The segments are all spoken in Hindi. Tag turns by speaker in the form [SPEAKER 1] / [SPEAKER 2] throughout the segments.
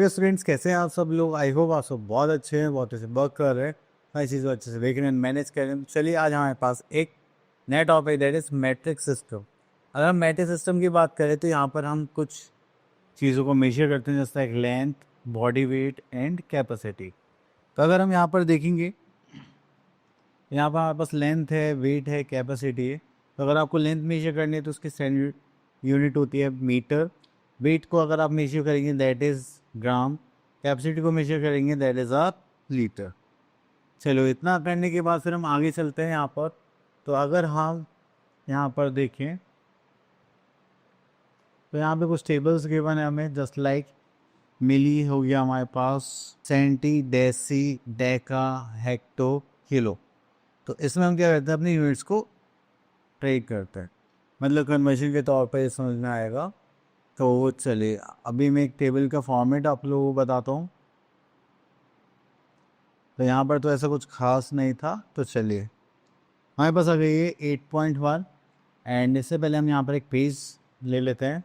[SPEAKER 1] हेलो स्टूडेंट्स, कैसे हैं आप सब लोग। आई होप आप सब बहुत अच्छे हैं, बहुत अच्छे वर्क कर रहे हैं, हर चीज़ को अच्छे से देख रहे हैं, मैनेज कर रहे हैं। चलिए आज हमारे पास एक नया topic that is matrix system. अगर हम मैट्रिक्स सिस्टम की बात करें तो यहाँ पर हम कुछ चीज़ों को मेजर करते हैं, जैसे एक length, body weight and capacity. तो अगर हम यहाँ पर देखेंगे, यहाँ पर हमारे पास लेंथ है, वेट है, कैपेसिटी है। तो अगर आपको लेंथ मेजर करनी है तो उसकी स्टैंडर्ड यूनिट होती है मीटर। वेट को अगर आप मेजर करेंगे दैट इज़ ग्राम। कैपेसिटी को मेजर करेंगे दैट इज़ आ लीटर। चलो, इतना करने के बाद फिर हम आगे चलते हैं यहाँ पर। तो अगर हम यहाँ पर देखें तो यहाँ पे कुछ टेबल्स गिवन है हमें, जस्ट लाइक मिली हो गया हमारे पास, centi, deci, deca, hecto, kilo. तो इसमें हम क्या करते हैं, अपनी यूनिट्स को ट्रेड करते हैं, मतलब कन्वर्जन के तौर पर ये समझ में आएगा। तो चलिए अभी मैं एक टेबल का फॉर्मेट आप लोगों को बताता हूँ। तो यहाँ पर तो ऐसा कुछ खास नहीं था, तो चलिए हमारे पास आ गई है 8.1। एंड इससे पहले हम यहाँ पर एक पेज ले लेते हैं।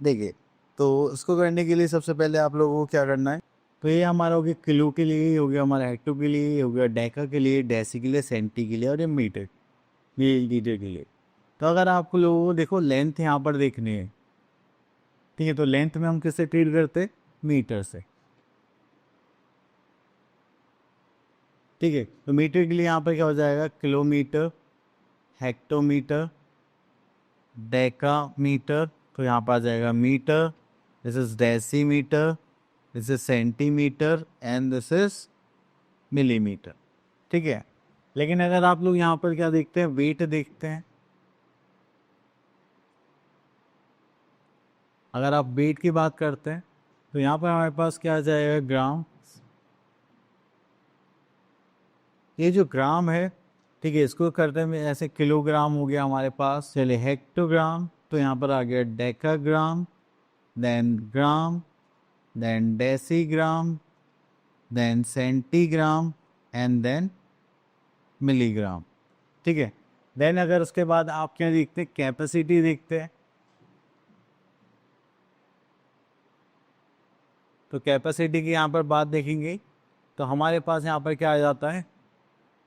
[SPEAKER 1] देखिए, तो इसको करने के लिए सबसे पहले आप लोगों को क्या करना है, तो ये हमारा हो गया किलो के लिए, ये हो गया हमारा हेक्टो के लिए, ये हो गया डेका के लिए, डेसी के लिए, सेंटी के लिए, और ये मीटर, ये लीटर के लिए। तो अगर आप लोगों को देखो लेंथ यहाँ पर देखनी है, ठीक है, तो लेंथ में हम किससे ट्रीट करते, मीटर से। ठीक है, तो मीटर के लिए यहाँ पर क्या हो जाएगा, किलोमीटर, हेक्टोमीटर, डेकामीटर। तो यहाँ पर आ जाएगा metre, this is decimetre, this is centimetre and this is millimetre. ठीक है, लेकिन अगर आप लोग यहाँ पर क्या देखते हैं, वेट देखते हैं। अगर आप वेट की बात करते हैं तो यहाँ पर हमारे पास क्या आ जाएगा, ग्राम। ये जो ग्राम है, ठीक है, इसको करते हैं ऐसे, किलोग्राम हो गया हमारे पास। चलिए हेक्टोग्राम, तो यहाँ पर आ गया decagram, then gram, then decigram, then centigram and then milligram. ठीक है, देन अगर उसके बाद आप क्या देखते हैं, कैपेसिटी देखते हैं। तो कैपेसिटी की यहाँ पर बात देखेंगे तो हमारे पास यहाँ पर क्या आ जाता है,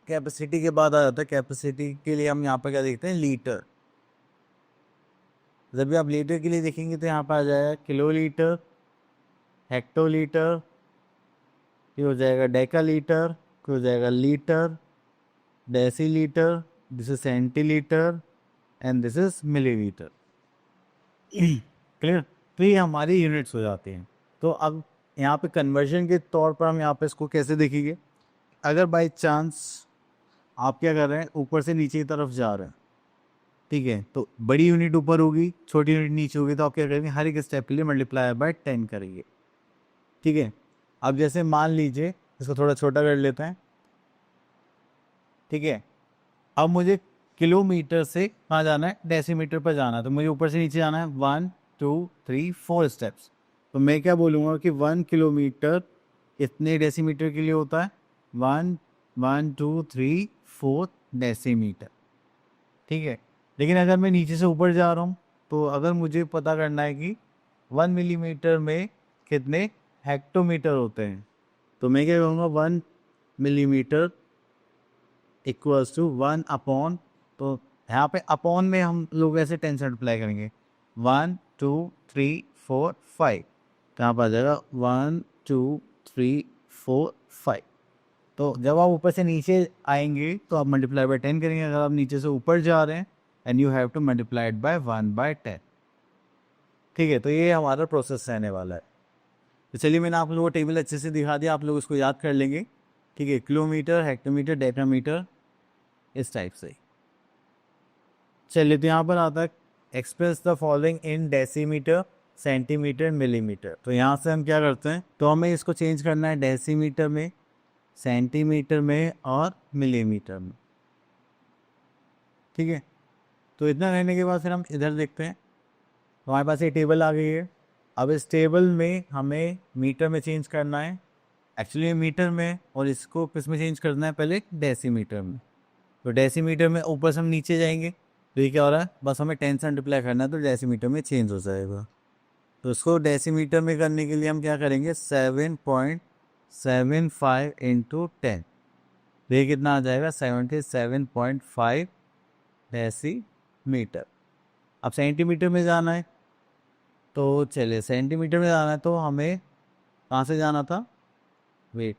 [SPEAKER 1] कैपेसिटी के बाद आ जाता है, कैपेसिटी के लिए हम यहाँ पर क्या देखते हैं, लीटर। जब भी आप लीटर के लिए देखेंगे तो यहाँ पर आ जाएगा किलोलीटर, हेक्टोलीटर, ये हो जाएगा डेकालीटर, ये हो जाएगा litre, decilitre, this is centilitre and this is millilitre. Clear. तो ये हमारी यूनिट्स हो जाती हैं। तो अब यहाँ पे कन्वर्जन के तौर पर हम यहाँ पे इसको कैसे देखेंगे, अगर बाई चांस आप क्या कर रहे हैं, ऊपर से नीचे की तरफ जा रहे हैं, ठीक है, तो बड़ी यूनिट ऊपर होगी, छोटी यूनिट नीचे होगी, तो आप क्या करेंगे, हर एक स्टेप के लिए मल्टीप्लाई बाय 10 करेंगे। ठीक है, अब जैसे मान लीजिए, इसको थोड़ा छोटा कर लेते हैं। ठीक है, अब मुझे किलोमीटर से कहाँ जाना है, डेसीमीटर पर जाना है। तो मुझे ऊपर से नीचे जाना है 1 2 3 4 स्टेप्स। तो मैं क्या बोलूँगा कि 1 किलोमीटर इतने डेसीमीटर के लिए होता है, 1 1 2 3 4 डेसीमीटर। ठीक है, लेकिन अगर मैं नीचे से ऊपर जा रहा हूँ, तो अगर मुझे पता करना है कि 1 मिलीमीटर में कितने हेक्टोमीटर होते हैं, तो मैं क्या कहूँगा, 1 मिलीमीटर इक्वल्स टू 1 अपॉन, तो यहाँ पे अपॉन में हम लोग ऐसे 10 से अप्लाई करेंगे, 1 2 3 4 5। तो यहाँ पर आ जाएगा 1 2 3 4 5। तो जब आप ऊपर से नीचे आएंगे तो आप मल्टीप्लाई बाय 10 करेंगे। अगर आप नीचे से ऊपर जा रहे हैं and you have to multiply it by 1/10। ठीक है, तो ये हमारा प्रोसेस रहने वाला है। तो चलिए, मैंने आप लोगों को टेबल अच्छे से दिखा दिया, आप लोग इसको याद कर लेंगे। ठीक है, किलोमीटर, हेक्टोमीटर, डेकामीटर, इस टाइप से। चलिए, तो यहाँ पर आता है express the following in decimetre, centimetre, millimetre. तो यहाँ से हम क्या करते हैं, तो हमें इसको चेंज करना है डेसीमीटर में, सेंटीमीटर में और मिलीमीटर में। ठीक है, तो इतना रहने के बाद फिर हम इधर देखते हैं। तो हमारे पास ये टेबल आ गई है। अब इस टेबल में हमें मीटर में चेंज करना है, एक्चुअली मीटर में, और इसको किस में चेंज करना है, पहले डेसीमीटर में। तो डेसीमीटर में ऊपर से हम नीचे जाएंगे, तो ये क्या हो रहा है, बस हमें 10 से मल्टीप्लाई करना है, तो डेसीमीटर में चेंज हो जाएगा। तो इसको डेसीमीटर में करने के लिए हम क्या करेंगे, 7.75 इंटू 10, तो ये कितना आ जाएगा, 77.5 डेसीमीटर। अब सेंटीमीटर में जाना है, तो चलिए सेंटीमीटर में जाना है तो हमें कहाँ से जाना था, वेट,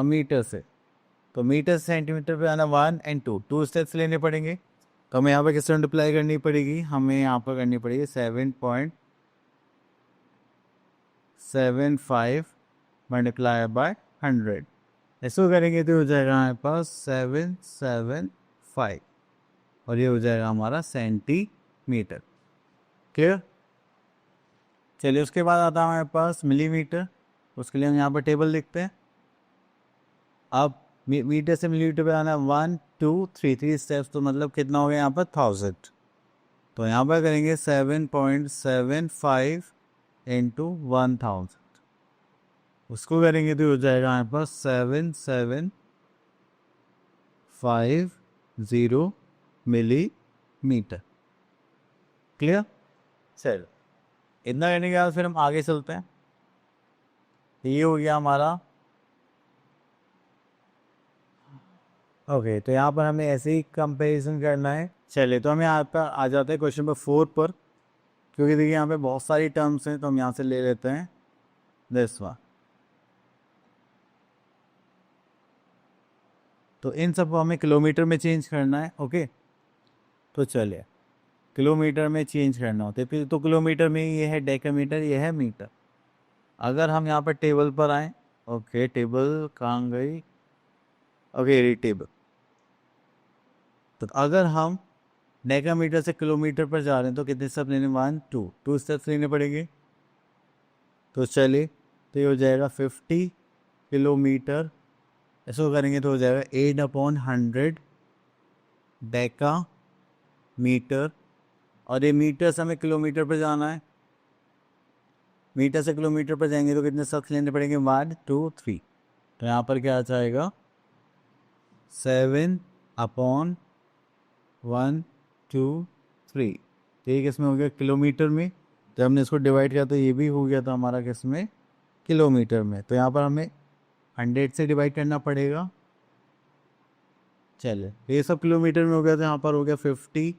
[SPEAKER 1] मीटर से। तो मीटर से सेंटीमीटर पे आना 1 एंड 2, 2 स्टेप्स लेने पड़ेंगे। तो हमें यहाँ पर किस तरह मल्टीप्लाई करनी पड़ेगी, हमें यहाँ पर करनी पड़ेगी 7.75 मल्टीप्लाई बाय 100। इसको करेंगे तो हो जाएगा हमारे पास 775, और ये हो जाएगा हमारा सेंटीमीटर। क्लियर। चलिए उसके बाद आता है हमारे पास मिलीमीटर। उसके लिए हम यहाँ पर टेबल लिखते हैं। अब मीटर से मिलीमीटर पे आना 1 2 3 3 स्टेप्स, तो मतलब कितना हो गया यहाँ पर 1000। तो यहाँ पर करेंगे 7.75 इंटू 1000, उसको करेंगे तो हो जाएगा हमारे पास 7750 मिलीमीटर। क्लियर। चलो इतना करने के बाद फिर हम आगे चलते हैं। ये हो गया हमारा। ओके, तो यहाँ पर हमें ऐसे ही कंपैरिजन करना है। चलिए तो हम यहाँ पर आ जाते हैं क्वेश्चन नंबर 4 पर, क्योंकि देखिए यहाँ पे बहुत सारी टर्म्स हैं, तो हम यहाँ से ले लेते हैं दिस वन। तो इन सबको हमें किलोमीटर में चेंज करना है। ओके, तो चलिए किलोमीटर में चेंज करना होता है फिर तो किलोमीटर में ये है डेकामीटर, ये है मीटर। अगर हम यहाँ पर टेबल पर आए, ओके टेबल कहाँ गई, ओके ये टेबल। तो अगर हम डेकामीटर से किलोमीटर पर जा रहे हैं तो कितने स्टेप लेने, 1 2 2 स्टेप्स लेने पड़ेंगे। तो चलिए तो ये हो जाएगा 50 किलोमीटर। इसको करेंगे तो हो जाएगा 8/100 डेका मीटर, और ये मीटर से हमें किलोमीटर पर जाना है। मीटर से किलोमीटर पर जाएंगे तो कितने स्टेप्स लेने पड़ेंगे, 1 2 3। तो यहाँ पर क्या आ जाएगा, 7/1 2 3। ठीक, इसमें हो गया किलोमीटर में। जब हमने इसको डिवाइड किया तो ये भी हो गया था हमारा किसमें, किलोमीटर में। तो यहाँ पर हमें 100 से डिवाइड करना पड़ेगा। चले ये सब किलोमीटर में हो गया, तो यहाँ पर हो गया 50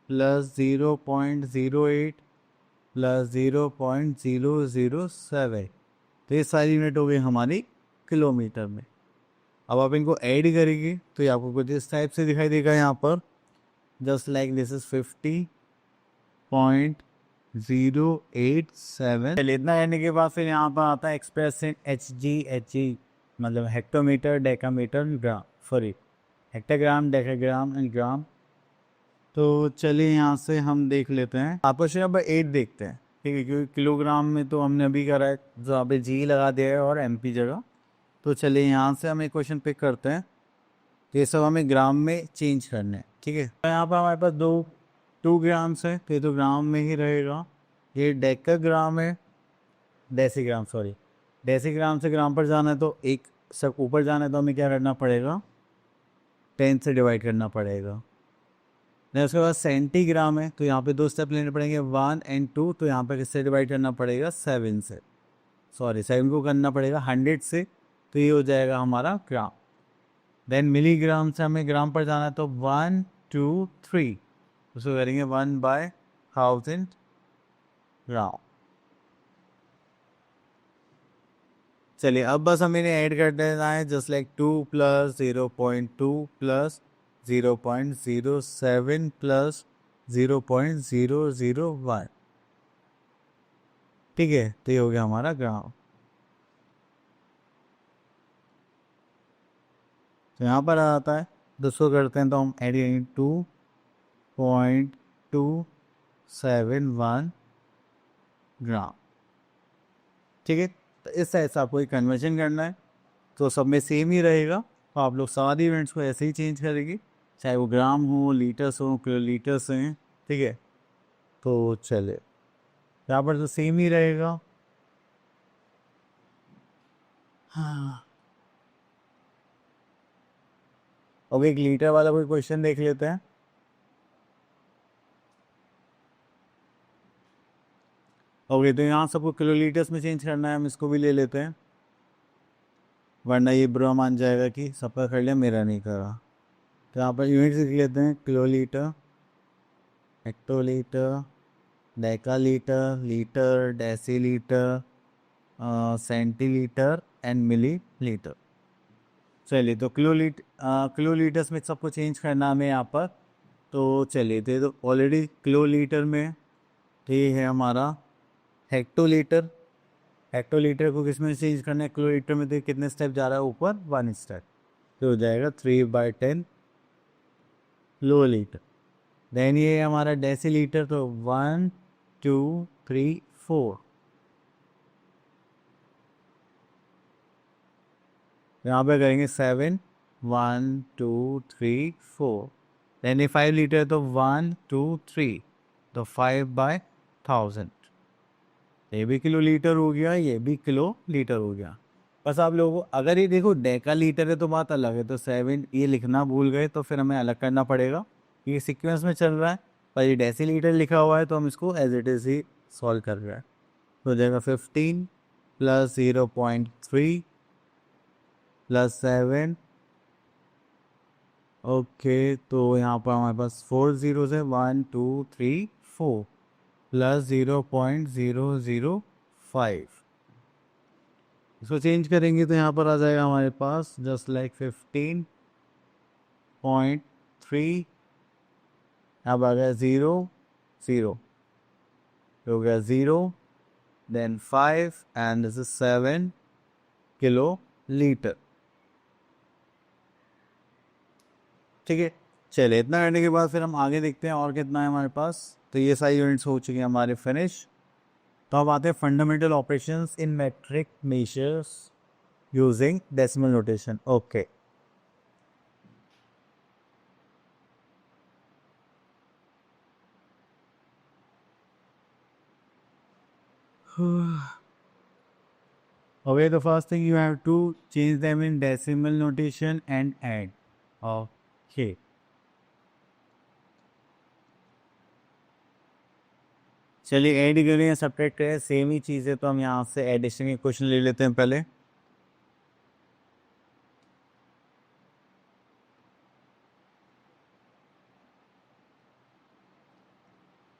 [SPEAKER 1] प्लस 0.08 प्लस 0.007। तो ये सारी यूनिट हो गई हमारी किलोमीटर में। अब आप इनको ऐड करेंगे तो ये आपको कुछ इस टाइप से दिखाई देगा यहाँ पर, जस्ट लाइक दिस इज 50.087। चलिए इतना करने के बाद फिर यहाँ पर आता है एक्सप्रेस इन HG मतलब hectometre decametre gram, sorry hectogram decagram and gram. तो चलिए यहाँ से हम देख लेते हैं, आप क्वेश्चन नंबर 8 देखते हैं। ठीक है, क्योंकि किलोग्राम में तो हमने अभी करा है, जो यहाँ पे जी लगा दिया है और MP जगह। तो चलिए यहाँ से हम एक क्वेश्चन पिक करते हैं। तो ये सब हमें ग्राम में चेंज करने हैं। ठीक है, तो यहाँ पर हमारे पास 2 ग्राम्स है, तो ये तो ग्राम में ही रहेगा। ये डेकाग्राम है, डेसीग्राम सॉरी, डेसीग्राम से ग्राम पर जाना है तो एक सब ऊपर जाना है तो हमें क्या करना पड़ेगा, 10 से डिवाइड करना पड़ेगा। नहीं उसके बाद सेंटीग्राम है, तो यहाँ पे 2 स्टेप लेने पड़ेंगे, 1 एंड 2। तो यहाँ पे किससे डिवाइड करना पड़ेगा, 7 से, सॉरी 7 को करना पड़ेगा 100 से। तो ये हो जाएगा हमारा ग्राम। देन मिलीग्राम से हमें ग्राम पर जाना है, तो 1 2 3, उसको करेंगे 1/1000 ग्राम। चलिए अब बस हमें ऐड कर देना है, just like 2 plus 0.2 plus 0.07 plus 0.001। ठीक है, तो ये हो गया हमारा ग्राम। तो यहाँ पर आ जाता है, 200 करते हैं तो हम ऐड करेंगे 2.271 ग्राम। ठीक है, तो इस तरह से आपको एक कन्वर्जन करना है, तो सब में सेम ही रहेगा। तो आप लोग सारी यूनिट्स को ऐसे ही चेंज करेंगे, चाहे वो ग्राम हो, लीटर्स हो, किलोलीटर्स हैं। ठीक है, तो चले यहाँ पर तो सेम ही रहेगा। हाँ, अब एक लीटर वाला कोई क्वेश्चन देख लेते हैं। ओके, तो यहाँ सबको किलोलीटर्स में चेंज करना है, हम इसको भी ले लेते हैं, वरना ये बुरा मान जाएगा कि सबका कर लिया मेरा नहीं करा। तो यहाँ पर यूनिट्स लिख लेते हैं, kilolitre, hectolitre, decalitre, litre, decilitre, centilitre and millilitre. चलिए, तो किलोलीटर्स में सबको चेंज करना हमें यहाँ पर। तो चलिए, तो ऑलरेडी किलोलीटर में तो ये है हमारा हेक्टोलीटर। हेक्टोलीटर को किस में चेंज करना है, किलोलीटर में तो कितने स्टेप जा रहा है ऊपर, 1 स्टेप, तो हो जाएगा 3/10 किलोलीटर। देन ये हमारा डेसीलीटर, तो 1 2 3 4, यहाँ पे करेंगे 7 1 2 3 4। देन ये 5 लीटर, तो 1 2 3, तो 5/1000। ये भी किलो लीटर हो गया, ये भी किलो लीटर हो गया। बस आप लोगों को अगर ये देखो डेका लीटर है तो बात अलग है, तो 7 ये लिखना भूल गए तो फिर हमें अलग करना पड़ेगा, ये सीक्वेंस में चल रहा है। पर ये डेसी लीटर लिखा हुआ है तो हम इसको एज इट इज़ ही सॉल्व कर रहे हैं। तो हो जाएगा 15 प्लस 0.3 प्लस 7। ओके, तो यहाँ पर हमारे पास 4 जीरोज है, 1 2 3 4 प्लस 0.005। इसको चेंज करेंगे तो यहाँ पर आ जाएगा हमारे पास जस्ट लाइक 15.3। अब आ गया 0 0, हो गया 0, then 5 and this is 7 kilolitre. ठीक है, चलिए, इतना करने के बाद फिर हम आगे देखते हैं और कितना है हमारे पास। तो ये सारी यूनिट्स हो चुकी हैं हमारे फिनिश। तो अब आते हैं fundamental operations in metric measures using decimal notation. Okay, okay, the first thing you have to change them in decimal notation and add. Okay, चलिए, ऐड करें या सब्ट्रैक्ट करें, सेम ही चीज़ है, तो हम यहाँ से एडिशन के क्वेश्चन ले लेते हैं पहले।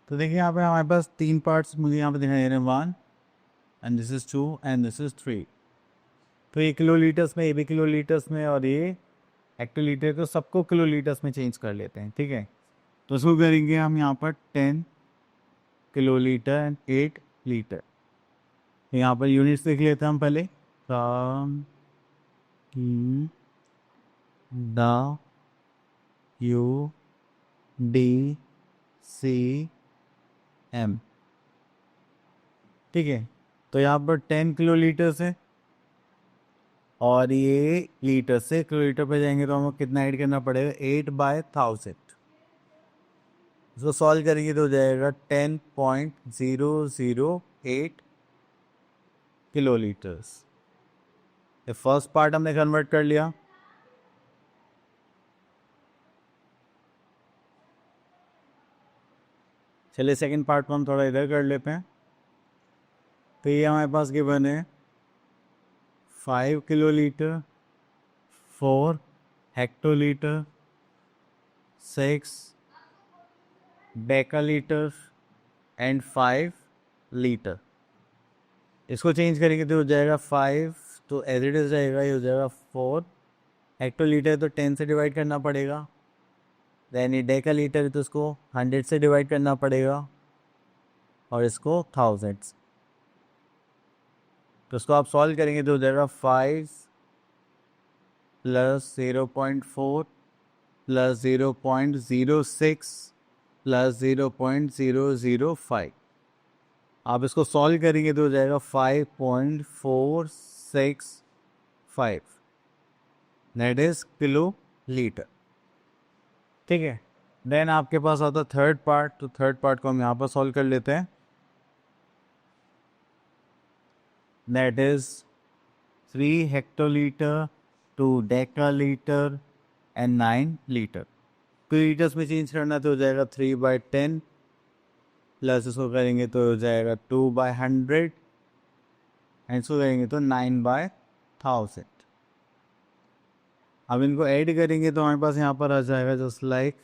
[SPEAKER 1] तो देखिए, यहाँ पे हमारे पास 3 पार्ट्स मुझे यहाँ पे दिखाई दे रहे हैं, 1 and this is 2 and this is 3। तो ये किलोलीटर्स में, ये भी किलोलीटर्स में, और ये हेक्टोलीटर, तो सबको किलोलीटर्स में चेंज कर लेते हैं। ठीक है, तो इसको करेंगे हम यहाँ पर 10 किलोलीटर एंड 8 लीटर। यहाँ पर यूनिट्स लिख लेते हैं हम पहले, the U D C M. ठीक है, तो यहाँ पर 10 किलोलीटर से, और ये लीटर से किलोलीटर पे जाएंगे तो हमें कितना ऐड करना पड़ेगा, 8/1000। इसको सॉल्व करेंगे तो हो जाएगा 10.008 किलोलीटर्स। ये फर्स्ट पार्ट हमने कन्वर्ट कर लिया। चलिए, सेकंड पार्ट को हम थोड़ा इधर कर लेते हैं। तो ये हमारे पास गिवन है 5 किलोलीटर, 4 हेक्टोलीटर, 6 डेकालीटर एंड 5 लीटर। इसको चेंज करेंगे तो हो जाएगा 5, तो एज इट इज रहेगा, ये हो जाएगा 4 हेक्टोलीटर, तो 10 से डिवाइड करना पड़ेगा। देन ये डेकालीटर है तो उसको 100 से डिवाइड करना पड़ेगा, और इसको 1000। तो इसको आप सॉल्व करेंगे तो हो जाएगा 5 प्लस 0.4 प्लस 0.06 प्लस 0.005। आप इसको सॉल्व करेंगे तो हो जाएगा 5.465, दैट इज किलो लीटर। ठीक है, देन आपके पास आता है थर्ड पार्ट। तो थर्ड पार्ट को हम यहाँ पर सॉल्व कर लेते हैं, that is 3 hectolitre, 2 डेकालीटर and 9 litre. तो लीटर्स में चेंज करना तो हो जाएगा 3/10 प्लस इसको करेंगे तो हो जाएगा 2/100 एंड इसको करेंगे तो 9/1000। अब इनको ऐड करेंगे तो हमारे पास यहाँ पर आ जाएगा just like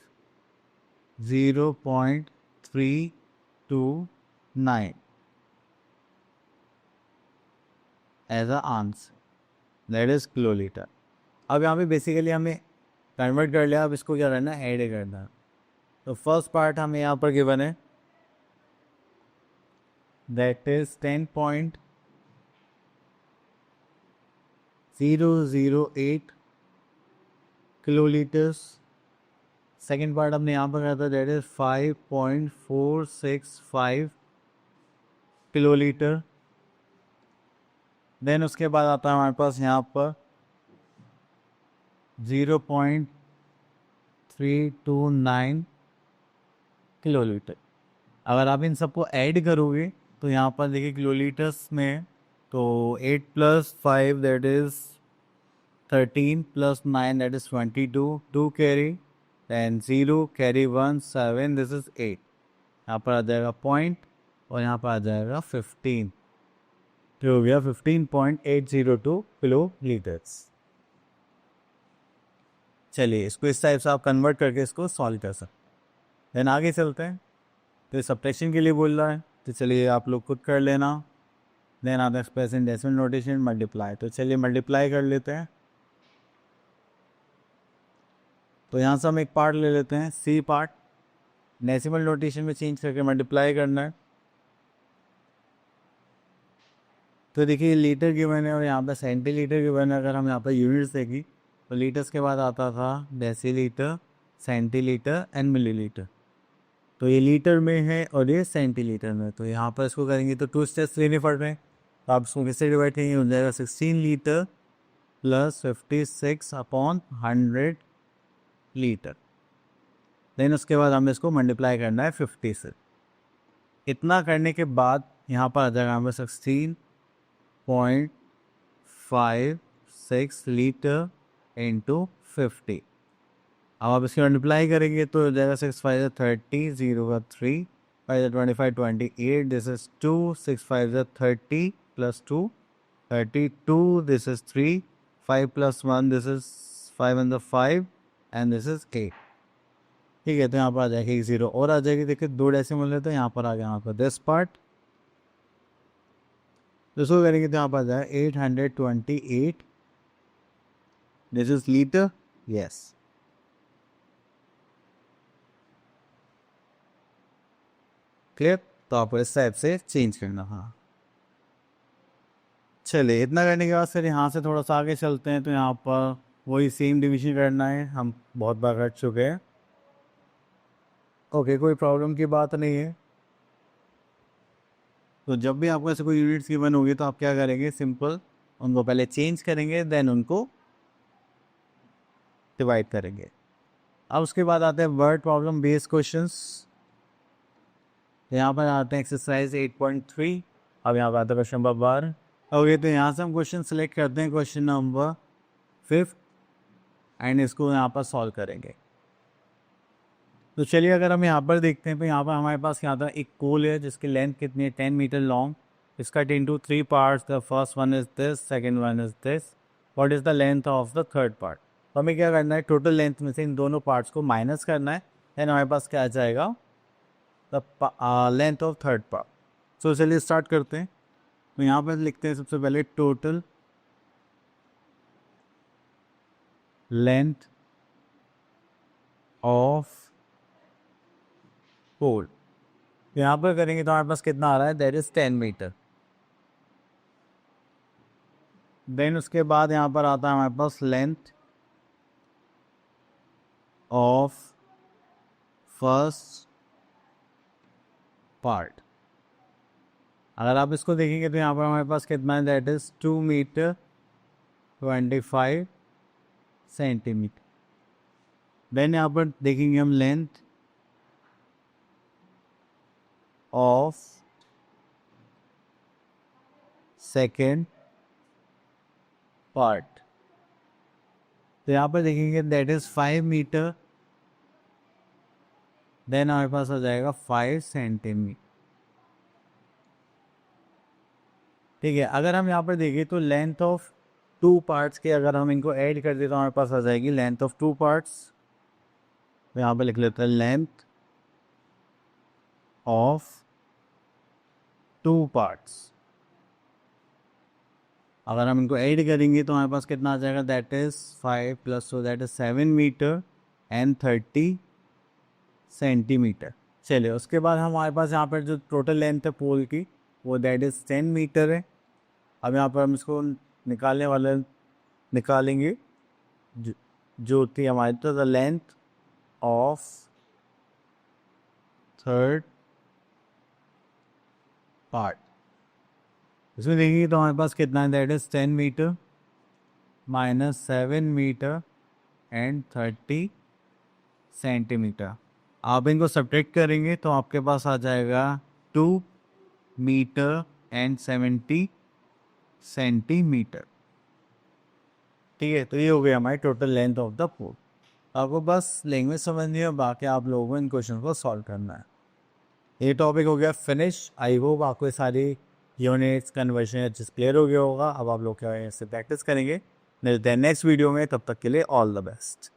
[SPEAKER 1] 0.329 as a answer, that is kilolitre. अब यहाँ पे बेसिकली हमें कन्वर्ट कर लिया, अब इसको क्या करना है, ऐड करना है। तो फर्स्ट पार्ट हमें यहाँ पर गिवन है, that is 10.008 kilolitres. Second part हमने यहाँ पर कहा था, दैट इज 5.465 किलोलीटर। देन उसके बाद आता है हमारे पास यहाँ पर 0.329 किलोलीटर। अगर आप इन सबको ऐड करोगे तो यहाँ पर देखिए किलोलीटर्स में, तो 8 + 5 that is 13 + 9 that is 22, 2 carry, then 0 carry 1 7, this is 8। यहाँ पर आ जाएगा पॉइंट और यहाँ पर आ जाएगा 15, तो हो गया 15.802 किलोलीटर्स। चलिए इसको इस टाइप से आप कन्वर्ट करके इसको सॉल्व कर सकते हैं। देन आगे चलते हैं, तो सब्ट्रैक्शन के लिए बोल रहा है, तो चलिए आप लोग खुद कर लेना। देन आता है express in decimal notation multiply, तो चलिए मल्टीप्लाई कर लेते हैं। तो यहाँ से हम एक पार्ट ले लेते हैं, सी पार्ट, डेसिमल नोटेशन में चेंज करके मल्टीप्लाई करना है। तो देखिए लीटर गिवन है और यहाँ पर सेंटीलीटर गिवन है। अगर हम यहाँ पर यूनिट्स देखी तो लीटर्स के बाद आता था डेसीलीटर, सेंटीलीटर एंड मिलीलीटर। तो ये लीटर में है और ये सेंटीलीटर में, तो यहाँ पर इसको करेंगे तो 2 स्टेप्स लेने पड़ रहे हैं। तो आप इसको किससे डिवाइड करेंगे, हो जाएगा 16 लीटर + 56/100 लीटर। देन उसके बाद हमें इसको मल्टीप्लाई करना है 50 से। इतना करने के बाद यहाँ पर आ जाएगा हमें 16.56 लीटर इंटू 50। अब आप इसकी मल्टीप्लाई करेंगे तो हो जाएगा 6 5 30, 0 का 3, 5 25 28, this is 2, 6 5 30 + 2 32, this is 3, 5 + 1 this is 5 and 5 and this is 8। ठीक है, तो यहाँ पर आ जाएगी 1 0 और आ जाएगी। देखिए 2 डेसिमल है तो यहाँ पर आ गया, यहाँ पर दिस पार्ट। तो इसको करेंगे तो यहाँ पर आ जाएगा 828, this is litre, yes. Clear, तो आपको इस टाइप से चेंज करना। हाँ चलिए, इतना करने के बाद फिर यहाँ से थोड़ा सा आगे चलते हैं। तो यहाँ पर वही सेम डिवीजन करना है, हम बहुत बार कर चुके हैं। ओके, कोई प्रॉब्लम की बात नहीं है। तो जब भी आपको ऐसे कोई यूनिट्स गिवन होगी तो आप क्या करेंगे, सिंपल उनको पहले चेंज करेंगे, देन उनको डिवाइड करेंगे। अब उसके बाद आते हैं वर्ड प्रॉब्लम बेस्ड क्वेश्चंस। यहाँ पर आते हैं एक्सरसाइज 8.3। अब यहाँ पर आता है क्वेश्चन नंबर 12। ओके, तो यहाँ से हम क्वेश्चन सेलेक्ट करते हैं, क्वेश्चन नंबर 5 एंड इसको यहाँ पर सॉल्व करेंगे। तो चलिए अगर हम यहाँ पर देखते हैं तो यहाँ पर हमारे पास क्या आता है, एक कोल है जिसकी लेंथ कितनी है, 10 मीटर लॉन्ग। इसका into 3 parts, the first one is this, second one is this, what is the length of the third part. तो हमें क्या करना है, टोटल लेंथ में से इन दोनों पार्ट्स को माइनस करना है, देन हमारे पास क्या आ जाएगा, the length of third part. So चलिए स्टार्ट करते हैं। तो यहाँ पर लिखते हैं सबसे पहले टोटल लेंथ ऑफ पोल। यहाँ पर करेंगे तो हमारे पास कितना आ रहा है, दैट इज 10 मीटर। देन उसके बाद यहाँ पर आता है हमारे पास लेंथ ऑफ फर्स्ट पार्ट। अगर आप इसको देखेंगे तो यहाँ पर हमारे पास कितना है, that is 2 metre 25 centimetre. Then यहाँ पर देखेंगे हम लेंथ ऑफ सेकेंड पार्ट। तो यहाँ पर देखेंगे दैट इज 5 मीटर, देन हमारे पास आ जाएगा 5 सेंटीमीटर। ठीक है, अगर हम यहाँ पर देखें तो लेंथ ऑफ टू पार्ट्स के अगर हम इनको ऐड कर दें तो हमारे पास आ जाएगी लेंथ ऑफ टू पार्ट्स। तो यहाँ पे लिख लेते हैं लेंथ ऑफ टू पार्ट्स। अगर हम इनको ऐड करेंगे तो हमारे पास कितना आ जाएगा, that is 5 plus, so that is 7 metre and 30 centimetre. चलिए, उसके बाद हमारे पास यहाँ पर जो टोटल लेंथ है पोल की वो दैट इज़ 10 मीटर है। अब यहाँ पर हम इसको निकालने वाले निकालेंगे जो थी हमारी, तो the length of third part, इसमें देखिए तो हमारे पास कितना है, that is 10 metre minus 7 metre and 30 centimetre. आप इनको सब्ट्रैक्ट करेंगे तो आपके पास आ जाएगा 2 मीटर एंड 70 सेंटीमीटर। ठीक है, तो ये हो गया हमारी टोटल लेंथ ऑफ द पोल। आपको बस लैंग्वेज समझनी है, बाकी आप लोगों को इन क्वेश्चन को सॉल्व करना है। ये टॉपिक हो गया फिनिश। आई होप आपको ये सारी यूनिट्स कन्वर्शन अच्छे से क्लियर हो गया होगा। अब आप लोग क्या है इससे प्रैक्टिस करेंगे। मिलते हैं नेक्स्ट वीडियो में, तब तक के लिए ऑल द बेस्ट।